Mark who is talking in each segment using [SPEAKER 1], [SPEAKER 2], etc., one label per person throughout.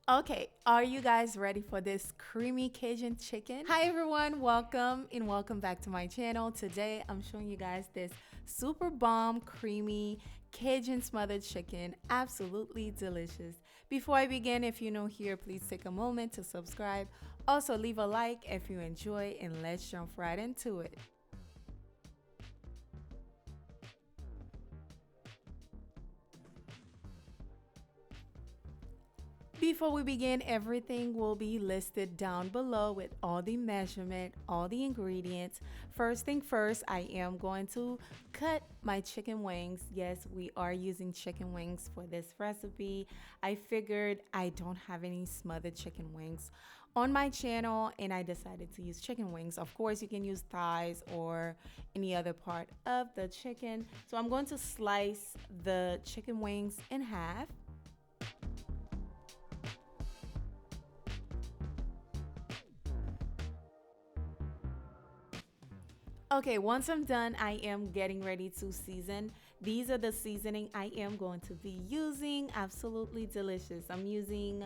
[SPEAKER 1] Okay, are you guys ready for this creamy Cajun chicken? Hi everyone, welcome and welcome back to my channel. Today I'm showing you guys this super bomb creamy Cajun smothered chicken. Absolutely delicious. Before I begin, if you're new here, please take a moment to subscribe. Also leave a like if you enjoy, and let's jump right into it. Before we begin, everything will be listed down below with all the measurement, all the ingredients. First thing first, I am going to cut my chicken wings. Yes, we are using chicken wings for this recipe. I figured I don't have any smothered chicken wings on my channel and I decided to use chicken wings. Of course, you can use thighs or any other part of the chicken. So I'm going to slice the chicken wings in half. Okay, once I'm done, I am getting ready to season. These are the seasoning I am going to be using. Absolutely delicious. I'm using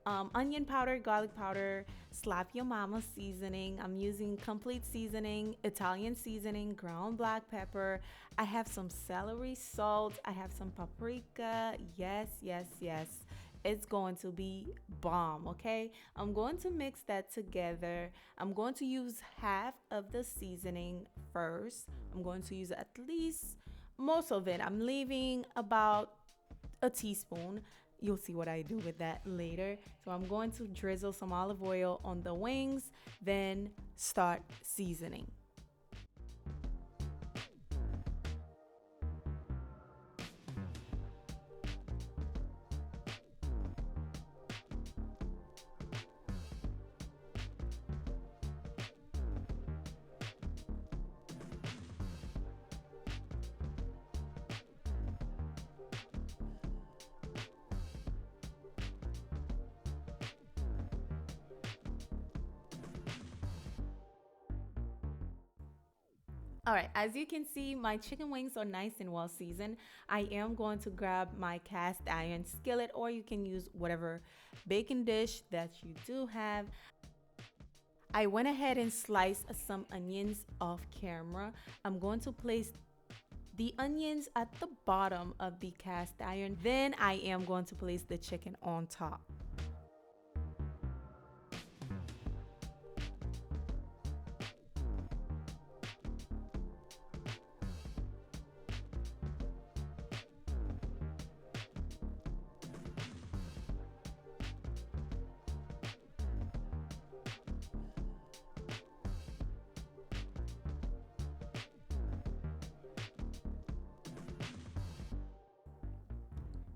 [SPEAKER 1] onion powder, garlic powder, slap your mama seasoning. I'm using complete seasoning, Italian seasoning, ground black pepper. I have some celery, salt. I have some paprika. Yes, yes, yes. It's going to be bomb. Okay, I'm going to mix that together. I'm going to use half of the seasoning first. I'm going to use at least most of it. I'm leaving about a teaspoon. You'll see what I do with that later. So I'm going to drizzle some olive oil on the wings, then start seasoning. All right, as you can see, my chicken wings are nice and well seasoned. I am going to grab my cast iron skillet, or you can use whatever baking dish that you do have. I went ahead and sliced some onions off camera. I'm going to place the onions at the bottom of the cast iron. Then I am going to place the chicken on top.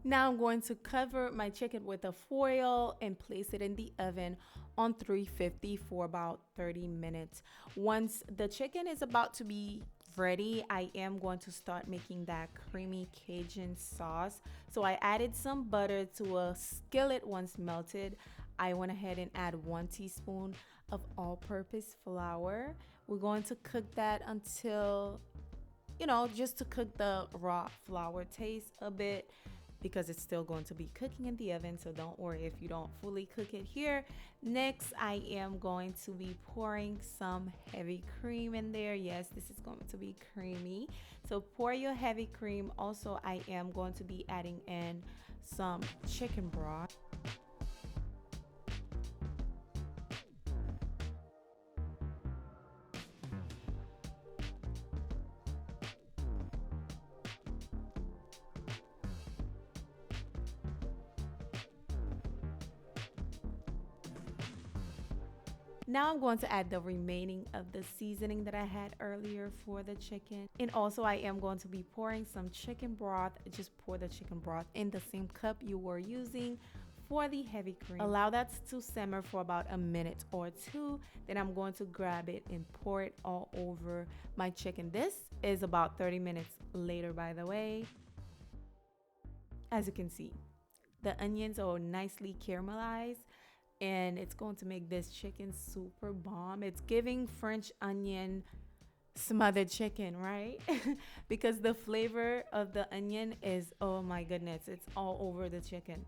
[SPEAKER 1] Now I'm going to cover my chicken with a foil and place it in the oven on 350 for about 30 minutes. Once the chicken is about to be ready, I am going to start making that creamy Cajun sauce. So I added some butter to a skillet. Once melted, I went ahead and add 1 teaspoon of all-purpose flour. We're going to cook that until, just to cook the raw flour taste a bit, because it's still going to be cooking in the oven, so don't worry if you don't fully cook it here. Next, I am going to be pouring some heavy cream in there. Yes, this is going to be creamy, so pour your heavy cream. Also, I am going to be adding in some chicken broth. Now I'm going to add the remaining of the seasoning that I had earlier for the chicken. And also I am going to be pouring some chicken broth. Just pour the chicken broth in the same cup you were using for the heavy cream. Allow that to simmer for about a minute or two. Then I'm going to grab it and pour it all over my chicken. This is about 30 minutes later, by the way. As you can see, the onions are nicely caramelized, and it's going to make this chicken super bomb. It's giving French onion smothered chicken, right? Because the flavor of the onion is, oh my goodness, it's all over the chicken.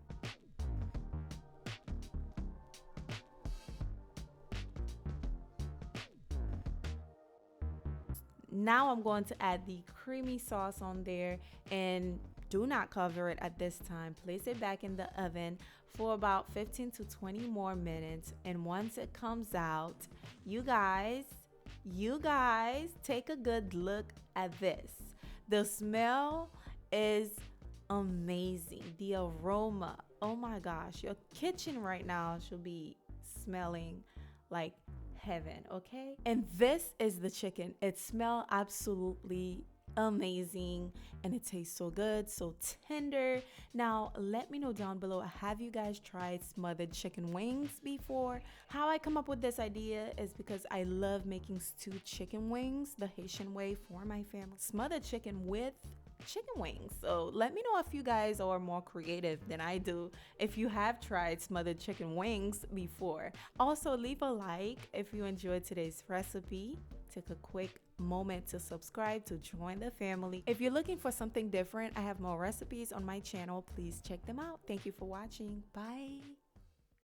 [SPEAKER 1] Now I'm going to add the creamy sauce on there, and do not cover it at this time. Place it back in the oven for about 15 to 20 more minutes. And once it comes out, you guys take a good look at this. The smell is amazing. The aroma, oh my gosh, your kitchen right now should be smelling like heaven, okay? And this is the chicken. It smells absolutely amazing and it tastes so good, so tender. Now let me know down below, have you guys tried smothered chicken wings before? How I come up with this idea is because I love making stewed chicken wings the Haitian way for my family. Smothered chicken with chicken wings. So let me know if you guys are more creative than I do, if you have tried smothered chicken wings before. Also, leave a like if you enjoyed today's recipe. Take a quick moment to subscribe to join the family. If you're looking for something different, I have more recipes on my channel. Please check them out. Thank you for watching. Bye.